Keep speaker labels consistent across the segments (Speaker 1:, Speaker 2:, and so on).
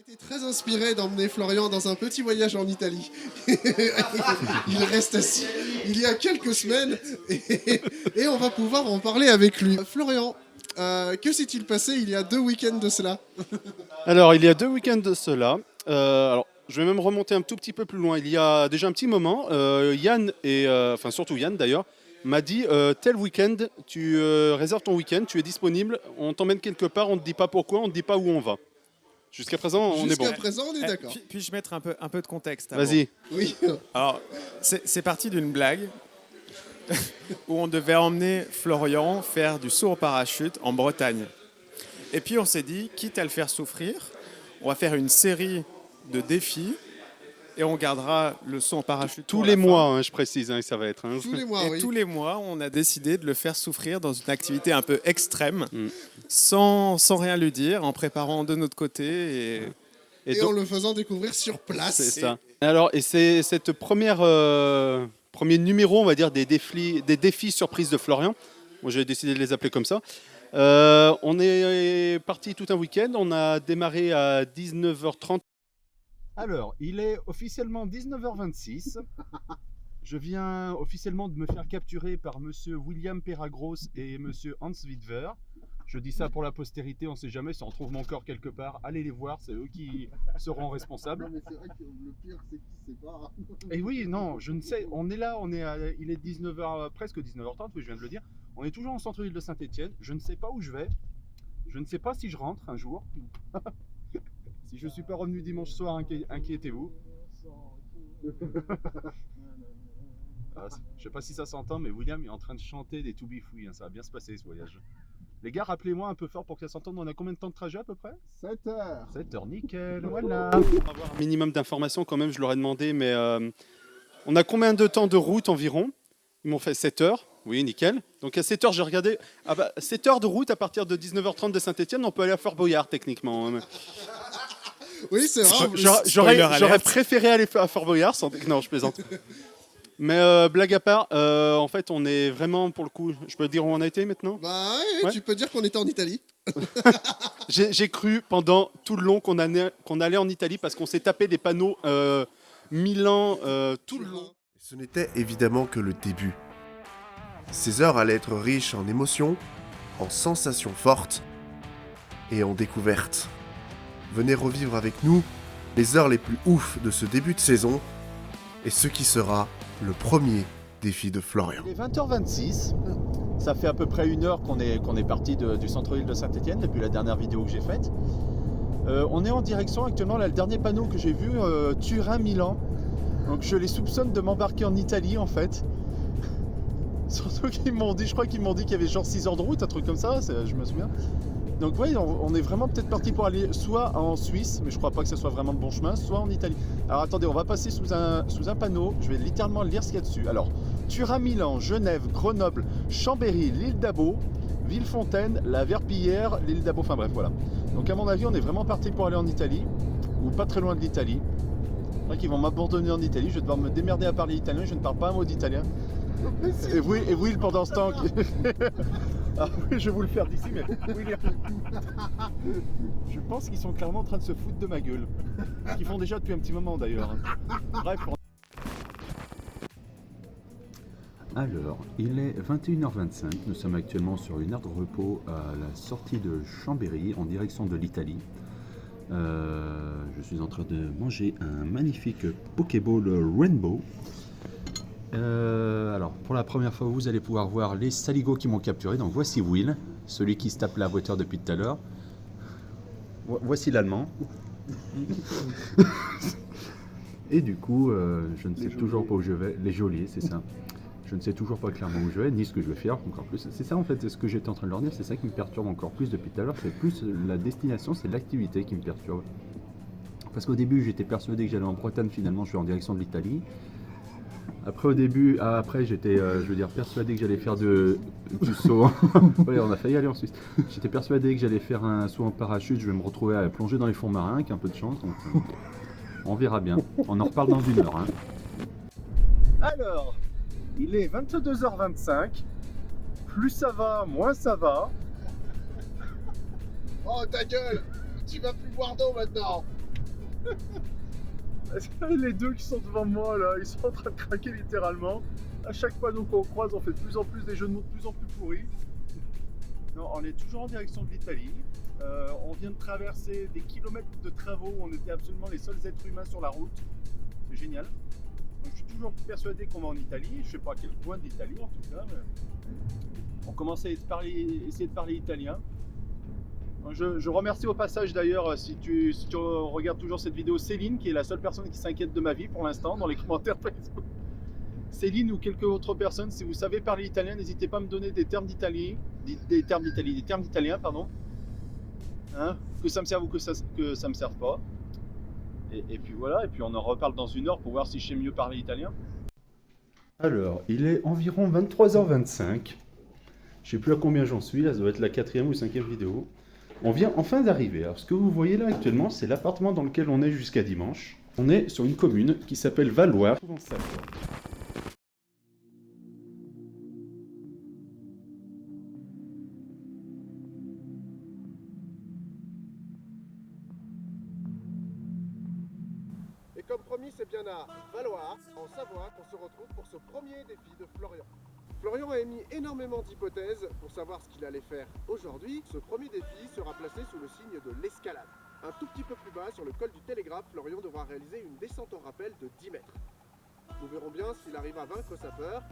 Speaker 1: été très inspiré d'emmener Florian dans un petit voyage en Italie. Il reste assis il y a quelques semaines et on va pouvoir en parler avec lui. Florian, que s'est-il passé il y a 2 week-ends de cela?
Speaker 2: Alors, il y a 2 week-ends de cela. Alors, je vais même remonter un tout petit peu plus loin. Il y a déjà un petit moment, Yann, enfin surtout Yann d'ailleurs, m'a dit tel week-end, tu réserves ton week-end, tu es disponible, on t'emmène quelque part, on ne te dit pas pourquoi, on ne te dit pas où on va. Jusqu'à présent, on est bon.
Speaker 1: Jusqu'à présent, on est d'accord.
Speaker 3: Puis-je mettre un peu de contexte avant.
Speaker 2: Vas-y.
Speaker 1: Oui.
Speaker 3: Alors, c'est parti d'une blague où on devait emmener Florian faire du saut en parachute en Bretagne. Et puis on s'est dit, quitte à le faire souffrir, on va faire une série de défis et on gardera le saut en parachute
Speaker 2: Tous
Speaker 3: pour
Speaker 2: les
Speaker 3: la fin.
Speaker 2: mois, hein, je précise, hein, ça va être. Hein.
Speaker 1: Tous les mois,
Speaker 3: Et
Speaker 1: oui.
Speaker 3: tous les mois, on a décidé de le faire souffrir dans une activité un peu extrême, sans rien lui dire, en préparant de notre côté.
Speaker 1: Et
Speaker 2: donc,
Speaker 1: en le faisant découvrir sur place.
Speaker 2: c'est ça. Alors, et c'est cette premier numéro, on va dire, des défis surprises de Florian. Moi, j'ai décidé de les appeler comme ça. On est parti tout un week-end. On a démarré à 19h30.
Speaker 4: Alors, il est officiellement 19h26. Je viens officiellement de me faire capturer par monsieur William Peragros et monsieur Hans Widver. Je dis ça pour la postérité, on ne sait jamais si on trouve mon corps quelque part. Allez les voir, c'est eux qui seront responsables.
Speaker 1: Non, mais c'est vrai que le pire, c'est qu'il sait pas.
Speaker 4: Et oui, non, je ne sais, on est là, il est 19h, presque 19h30, oui, je viens de le dire. On est toujours en centre-ville de Saint-Étienne. Je ne sais pas où je vais. Je ne sais pas si je rentre un jour. Si je ne suis pas revenu dimanche soir, inquiétez-vous. Ah, je ne sais pas si ça s'entend, mais William est en train de chanter des To Be Free. Hein, ça va bien se passer ce voyage. Les gars, rappelez-moi un peu fort pour que ça s'entende. On a combien de temps de trajet à peu près?
Speaker 1: 7 heures.
Speaker 4: 7 heures, nickel, voilà.
Speaker 2: Pour avoir un minimum d'informations quand même, je leur ai demandé, mais on a combien de temps de route environ? Ils m'ont fait 7 heures. Oui, nickel. Donc à 7 heures, j'ai regardé. Ah bah, 7 heures de route à partir de 19h30 de Saint-Étienne, on peut aller à Fort Boyard techniquement.
Speaker 1: Oui, c'est vrai.
Speaker 2: J'aurais préféré aller à Fort Boyard. Non, je plaisante. Mais blague à part, en fait, on est vraiment, pour le coup, je peux dire où on a été maintenant?
Speaker 1: Bah ouais,
Speaker 2: Ouais.
Speaker 1: tu peux dire qu'on était en Italie.
Speaker 2: J'ai cru pendant tout le long qu'on allait en Italie parce qu'on s'est tapé des panneaux Milan tout le long.
Speaker 5: Ce n'était évidemment que le début. Ces heures allaient être riches en émotions, en sensations fortes et en découvertes. Venez revivre avec nous les heures les plus ouf de ce début de saison et ce qui sera le premier défi de Florian.
Speaker 4: Il est 20h26. Ça fait à peu près 1 heure qu'on est parti du centre-ville de Saint-Étienne depuis la dernière vidéo que j'ai faite. On est en direction actuellement, là, le dernier panneau que j'ai vu, Turin-Milan. Donc je les soupçonne de m'embarquer en Italie en fait. Surtout qu'ils m'ont dit, je crois qu'ils m'ont dit qu'il y avait genre 6 heures de route, un truc comme ça, je me souviens. Donc oui, on est vraiment peut-être parti pour aller soit en Suisse, mais je crois pas que ce soit vraiment le bon chemin, soit en Italie. Alors attendez, on va passer sous un panneau, je vais littéralement lire ce qu'il y a dessus. Alors, Turin-Milan, Genève, Grenoble, Chambéry, l'île d'Abo, Villefontaine, la Verpillière, l'île d'Abo, enfin bref, voilà. Donc à mon avis, on est vraiment parti pour aller en Italie, ou pas très loin de l'Italie. C'est vrai qu'ils vont m'abandonner en Italie, je vais devoir me démerder à parler italien, je ne parle pas un mot d'italien. Et Will pendant ce temps... Ah oui, je vais vous le faire d'ici, mais Will, je pense qu'ils sont clairement en train de se foutre de ma gueule. Ce qu'ils font déjà depuis un petit moment d'ailleurs. Bref.
Speaker 6: Alors, il est 21h25, nous sommes actuellement sur une aire de repos à la sortie de Chambéry en direction de l'Italie. Je suis en train de manger un magnifique Pokéball Rainbow. Alors, pour la première fois, vous allez pouvoir voir les saligots qui m'ont capturé. Donc, voici Will, celui qui se tape la voiture depuis tout à l'heure. Voici l'allemand. Et du coup, je ne sais toujours pas où je vais. Les geôliers, c'est ça. Je ne sais toujours pas clairement où je vais, ni ce que je vais faire encore plus. C'est ça en fait, c'est ce que j'étais en train de leur dire, c'est ça qui me perturbe encore plus depuis tout à l'heure. C'est plus la destination, c'est l'activité qui me perturbe. Parce qu'au début, j'étais persuadé que j'allais en Bretagne, finalement, je suis en direction de l'Italie. Après, j'étais, persuadé que j'allais faire du saut. Oui, on a failli aller en Suisse. J'étais persuadé que j'allais faire un saut en parachute. Je vais me retrouver à plonger dans les fonds marins avec un peu de chance. Donc, on verra bien. On en reparle dans 1 heure. Hein.
Speaker 4: Alors, il est 22h25. Plus ça va, moins ça va.
Speaker 1: Oh ta gueule, tu vas plus boire d'eau maintenant.
Speaker 6: Les deux qui sont devant moi là, ils sont en train de craquer littéralement. À chaque panneau qu'on croise, on fait de plus en plus des jeux de mots de plus en plus pourris. Non, on est toujours en direction de l'Italie. On vient de traverser des kilomètres de travaux où on était absolument les seuls êtres humains sur la route. C'est génial. Donc, je suis toujours persuadé qu'on va en Italie. Je ne sais pas à quel point d'Italie en tout cas. Mais... On commence à essayer de parler italien. Je remercie au passage d'ailleurs, si tu regardes toujours cette vidéo, Céline, qui est la seule personne qui s'inquiète de ma vie pour l'instant dans les commentaires Facebook. Céline ou quelques autres personnes, si vous savez parler italien, n'hésitez pas à me donner des termes d'italien, des termes d'italien, pardon. Hein, que ça me serve ou que ça me serve pas. Et puis voilà, et puis on en reparle dans une heure pour voir si je sais mieux parler italien. Alors, il est environ 23h25. Je sais plus à combien j'en suis, là ça doit être la 4e ou 5e vidéo. On vient enfin d'arriver. Alors ce que vous voyez là actuellement, c'est l'appartement dans lequel on est jusqu'à dimanche. On est sur une commune qui s'appelle Valloire.
Speaker 1: Et comme promis, c'est bien à Valloire, en Savoie, qu'on se retrouve pour ce premier défi de Florian. Florian a émis énormément d'hypothèses pour savoir ce qu'il allait faire aujourd'hui. Ce premier défi sera placé sous le signe de l'escalade. Un tout petit peu plus bas, sur le col du Télégraphe, Florian devra réaliser une descente en rappel de 10 mètres. Nous verrons bien s'il arrive à vaincre sa peur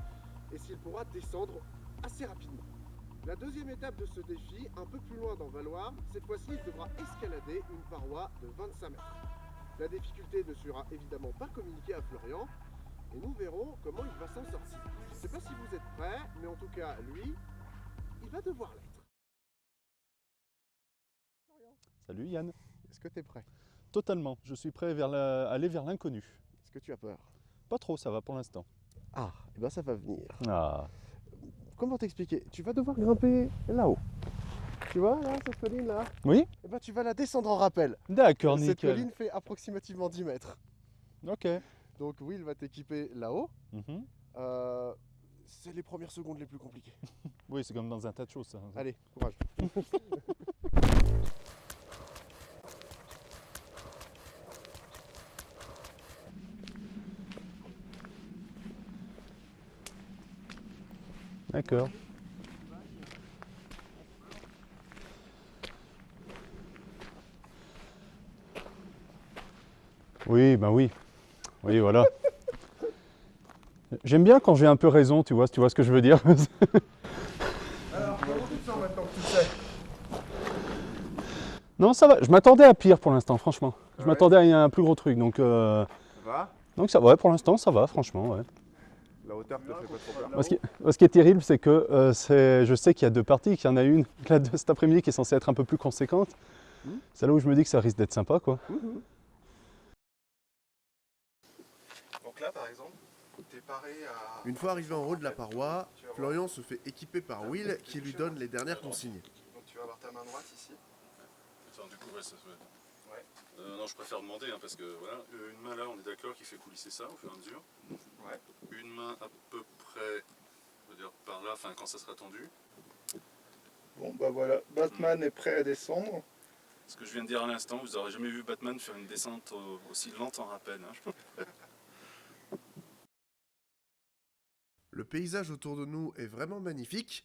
Speaker 1: et s'il pourra descendre assez rapidement. La deuxième étape de ce défi, un peu plus loin dans Valloire, cette fois-ci il devra escalader une paroi de 25 mètres. La difficulté ne sera évidemment pas communiquée à Florian, et nous verrons comment il va s'en sortir. Je ne sais pas si vous êtes prêts, mais en tout cas, lui, il va devoir l'être.
Speaker 2: Salut Yann.
Speaker 1: Est-ce que tu es prêt?
Speaker 2: Totalement, je suis prêt à aller vers l'inconnu.
Speaker 1: Est-ce que tu as peur?
Speaker 2: Pas trop, ça va pour l'instant.
Speaker 1: Ah, et ben ça va venir.
Speaker 2: Ah,
Speaker 1: Comment t'expliquer? Tu vas devoir grimper là-haut. Tu vois, là, cette colline là?
Speaker 2: oui?
Speaker 1: Et ben tu vas la descendre en rappel.
Speaker 2: D'accord,
Speaker 1: Cette
Speaker 2: nickel.
Speaker 1: colline fait approximativement 10 mètres.
Speaker 2: Ok.
Speaker 1: Donc oui, il va t'équiper là-haut.
Speaker 2: Mhm.
Speaker 1: C'est les premières secondes les plus compliquées.
Speaker 2: Oui, c'est comme dans un tas de choses ça.
Speaker 1: Allez, courage.
Speaker 2: D'accord. Oui, ben oui. Oui, voilà. J'aime bien quand j'ai un peu raison, tu vois ce que je veux dire.
Speaker 1: Alors, comment tu te sens maintenant que tu sais?
Speaker 2: Non, ça va. Je m'attendais à pire pour l'instant, franchement. Je
Speaker 1: Ouais.
Speaker 2: m'attendais à un plus gros truc, donc
Speaker 1: Ça va?
Speaker 2: ça va. Pour l'instant, ça va, franchement. Ouais.
Speaker 1: La hauteur te fait pas trop peur.
Speaker 2: Moi, ce qui est terrible, c'est que je sais qu'il y a deux parties, qu'il y en a une là, de cet après-midi qui est censée être un peu plus conséquente. C'est là où je me dis que ça risque d'être sympa, quoi.
Speaker 5: Donc là, par exemple, t'es paré à... Une fois arrivé en haut de la paroi, Florian se fait équiper par Will qui lui donne les dernières consignes. Donc tu vas avoir ta main droite ici.
Speaker 2: Attends, du coup, ouais, ça se fait. Non, je préfère demander, hein, parce que voilà, une main là, on est d'accord qu'il fait coulisser ça au fur et à mesure.
Speaker 5: Ouais.
Speaker 2: Une main à peu près, on va dire par là, enfin quand ça sera tendu.
Speaker 7: Bon bah voilà, Batman est prêt à descendre.
Speaker 2: Ce que je viens de dire à l'instant, vous n'aurez jamais vu Batman faire une descente aussi lente en rappel. Hein.
Speaker 5: Le paysage autour de nous est vraiment magnifique,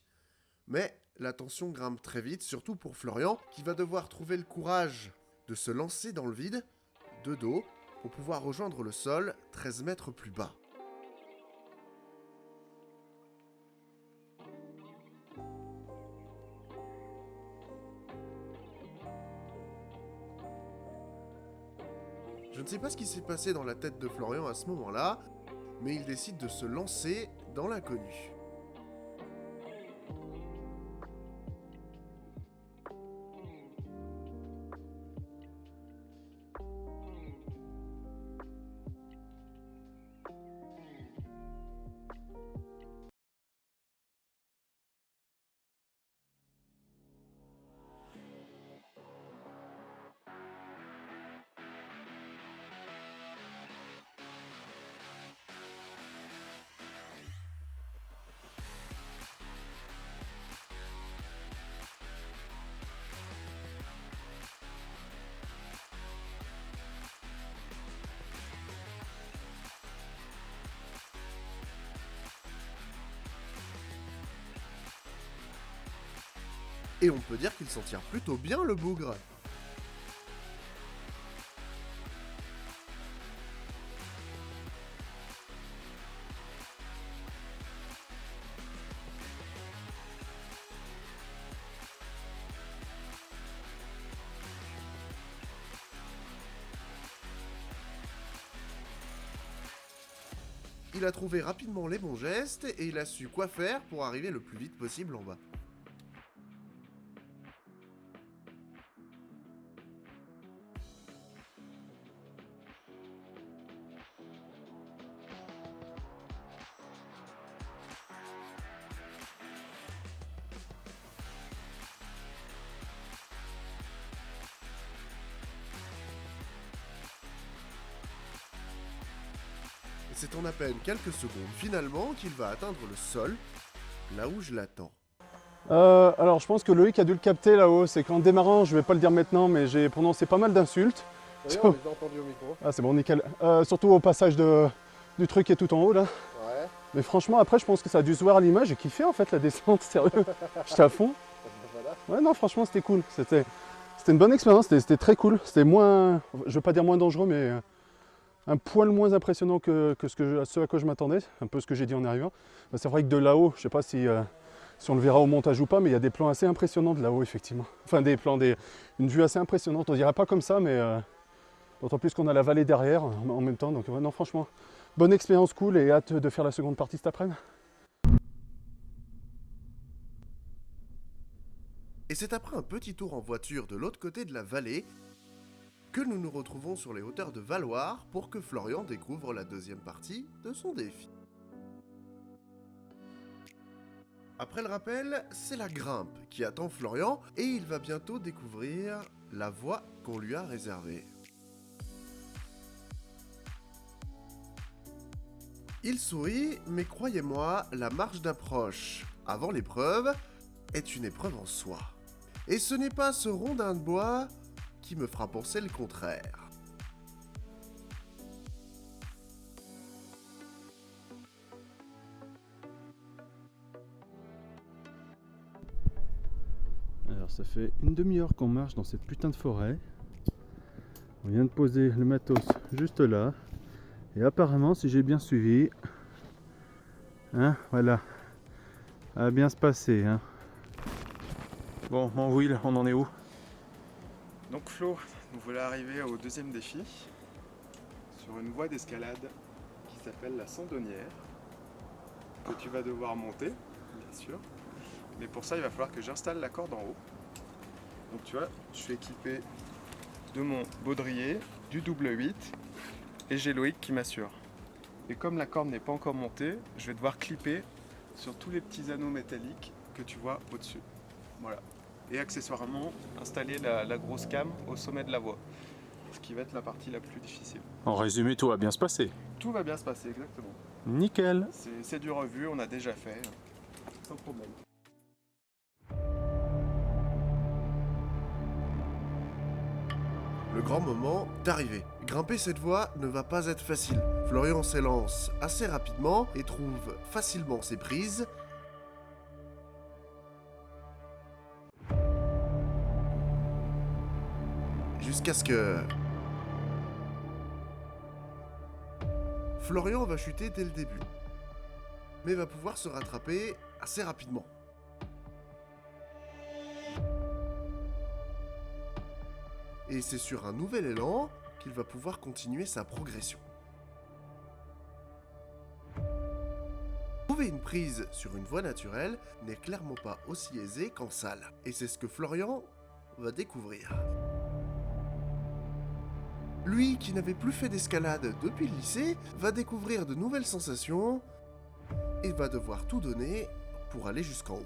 Speaker 5: mais la tension grimpe très vite, surtout pour Florian, qui va devoir trouver le courage de se lancer dans le vide, de dos, pour pouvoir rejoindre le sol 13 mètres plus bas. Je ne sais pas ce qui s'est passé dans la tête de Florian à ce moment-là, mais il décide de se lancer dans l'inconnu. Et on peut dire qu'il s'en tire plutôt bien le bougre. Il a trouvé rapidement les bons gestes et il a su quoi faire pour arriver le plus vite possible en bas. C'est en à peine quelques secondes finalement qu'il va atteindre le sol, là où je l'attends.
Speaker 2: Alors je pense que Loïc a dû le capter là-haut, c'est qu'en démarrant, je vais pas le dire maintenant, mais j'ai prononcé pas mal d'insultes.
Speaker 1: D'ailleurs, on les a entendus au micro.
Speaker 2: Ah c'est bon, nickel. Surtout au passage du truc qui est tout en haut là.
Speaker 1: Ouais.
Speaker 2: Mais franchement après je pense que ça a dû se voir à l'image, j'ai kiffé en fait la descente, sérieux. J'étais à fond.
Speaker 1: Voilà.
Speaker 2: Ouais non franchement c'était cool, c'était une bonne expérience, c'était très cool. C'était moins, je veux pas dire moins dangereux, mais un poil moins impressionnant que ce à quoi je m'attendais, un peu ce que j'ai dit en arrivant. C'est vrai que de là-haut, je sais pas si on le verra au montage ou pas, mais il y a des plans assez impressionnants de là-haut effectivement. Enfin une vue assez impressionnante, on dirait pas comme ça, mais d'autant plus qu'on a la vallée derrière en même temps. Donc ouais, non franchement, bonne expérience, cool, et hâte de faire la seconde partie cet après-midi.
Speaker 5: Et c'est après un petit tour en voiture de l'autre côté de la vallée que nous nous retrouvons sur les hauteurs de Valloire pour que Florian découvre la deuxième partie de son défi. Après le rappel, c'est la grimpe qui attend Florian et il va bientôt découvrir la voie qu'on lui a réservée. Il sourit, mais croyez-moi, la marche d'approche avant l'épreuve est une épreuve en soi. Et ce n'est pas ce rondin de bois qui me fera penser le contraire.
Speaker 2: Alors ça fait une demi-heure qu'on marche dans cette putain de forêt. On vient de poser le matos juste là. Et apparemment, si j'ai bien suivi, hein, voilà, ça va bien se passer. Hein. Bon, mon Will, on en est où?
Speaker 3: Donc Flo, nous voilà arrivés au deuxième défi, sur une voie d'escalade qui s'appelle la Sandonnière, que tu vas devoir monter, bien sûr. Mais pour ça, il va falloir que j'installe la corde en haut. Donc tu vois, je suis équipé de mon baudrier, du double 8, et j'ai Loïc qui m'assure. Et comme la corde n'est pas encore montée, je vais devoir clipper sur tous les petits anneaux métalliques que tu vois au-dessus. Voilà. Et accessoirement, installer la grosse cam au sommet de la voie. Ce qui va être la partie la plus difficile.
Speaker 2: En résumé, tout va bien se passer.
Speaker 3: Tout va bien se passer, exactement.
Speaker 2: Nickel.
Speaker 3: C'est du revu, on a déjà fait, sans problème.
Speaker 5: Le grand moment d'arriver. Grimper cette voie ne va pas être facile. Florian s'élance assez rapidement et trouve facilement ses prises. Jusqu'à ce que... Florian va chuter dès le début, mais va pouvoir se rattraper assez rapidement. Et c'est sur un nouvel élan qu'il va pouvoir continuer sa progression. Trouver une prise sur une voie naturelle n'est clairement pas aussi aisé qu'en salle, et c'est ce que Florian va découvrir. Lui, qui n'avait plus fait d'escalade depuis le lycée, va découvrir de nouvelles sensations et va devoir tout donner pour aller jusqu'en haut.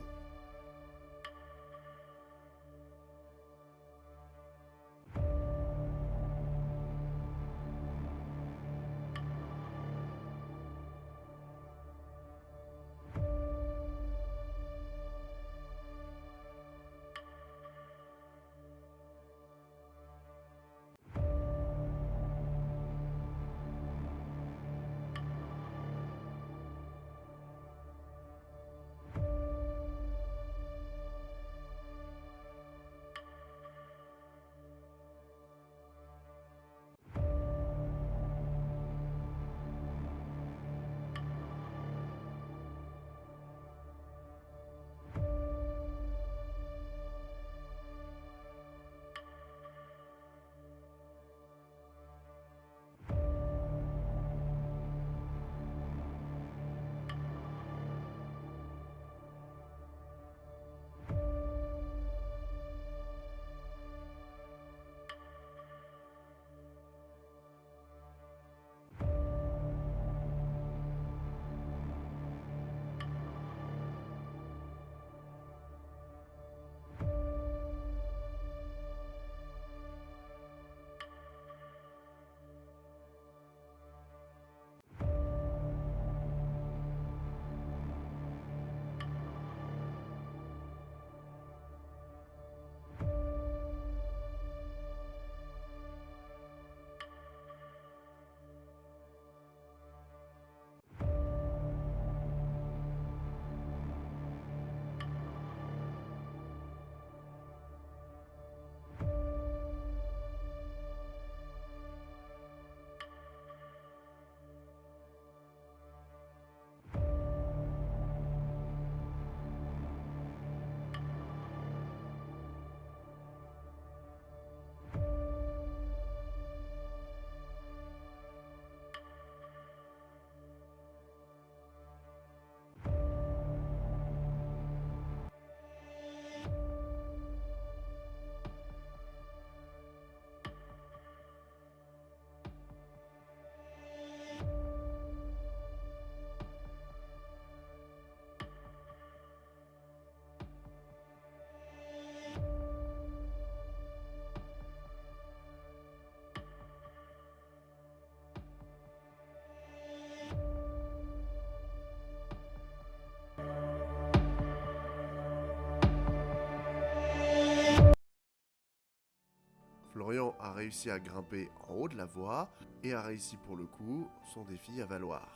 Speaker 5: réussi à grimper en haut de la voie et a réussi pour le coup son défi à valoir.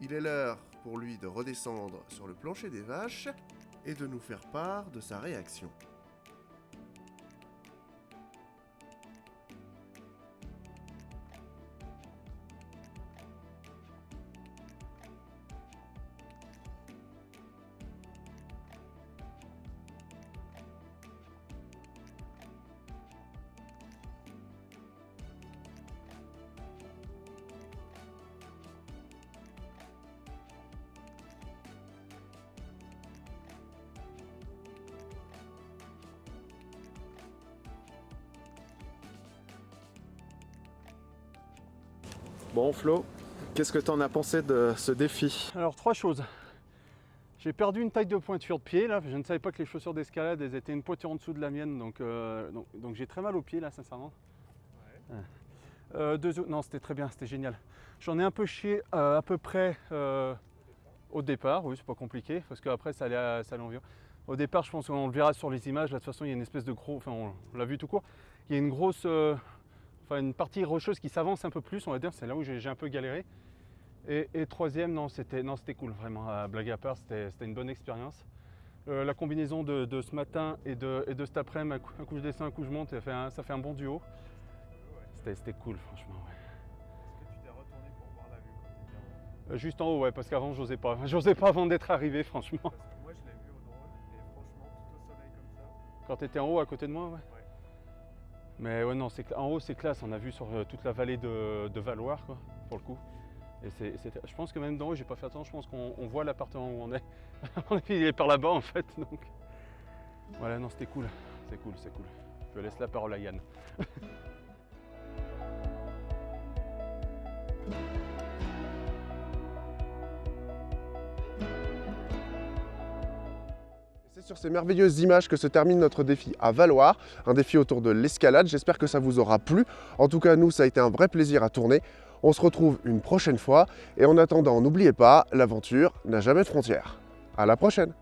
Speaker 5: Il est l'heure pour lui de redescendre sur le plancher des vaches et de nous faire part de sa réaction.
Speaker 3: Bon Flo, qu'est-ce que t'en as pensé de ce défi?
Speaker 2: Alors 3 choses. J'ai perdu une taille de pointure de pied là, je ne savais pas que les chaussures d'escalade elles étaient une pointure en dessous de la mienne, donc j'ai très mal aux pieds là sincèrement. Ouais. Non, c'était très bien, c'était génial. J'en ai un peu chié à peu près au départ, oui c'est pas compliqué, parce qu'après ça allait environ. Au départ je pense qu'on le verra sur les images, là de toute façon il y a une espèce de gros, enfin on l'a vu tout court, il y a une grosse, une partie rocheuse qui s'avance un peu plus, on va dire, c'est là où j'ai un peu galéré. Et troisième, non, c'était cool, vraiment, blague à part, c'était une bonne expérience. La combinaison de ce matin et de cet après-midi, un coup je descends, un coup je monte, ça fait un bon duo. C'était cool, franchement. Ouais.
Speaker 3: Est-ce que tu t'es retourné pour voir la vue quand tu étais en haut?
Speaker 2: Juste en haut, ouais, parce qu'avant, j'osais pas. J'osais pas avant d'être arrivé, franchement.
Speaker 3: Parce que moi, je l'ai vu au drone, et franchement, tout au soleil comme ça.
Speaker 2: Quand tu étais en haut, à côté de moi, ouais.
Speaker 3: Ouais.
Speaker 2: Mais ouais, non, en haut, c'est classe. On a vu sur toute la vallée de Valoir, quoi, pour le coup. Et je pense que même d'en haut, j'ai pas fait attention, je pense qu'on voit l'appartement où on est. Il est par là-bas, en fait, donc... Voilà, non, c'était cool. C'est cool. Je laisse la parole à Yann.
Speaker 5: C'est sur ces merveilleuses images que se termine notre défi à Valoir, un défi autour de l'escalade. J'espère que ça vous aura plu. En tout cas, nous, ça a été un vrai plaisir à tourner. On se retrouve une prochaine fois et en attendant, n'oubliez pas, l'aventure n'a jamais de frontières. À la prochaine!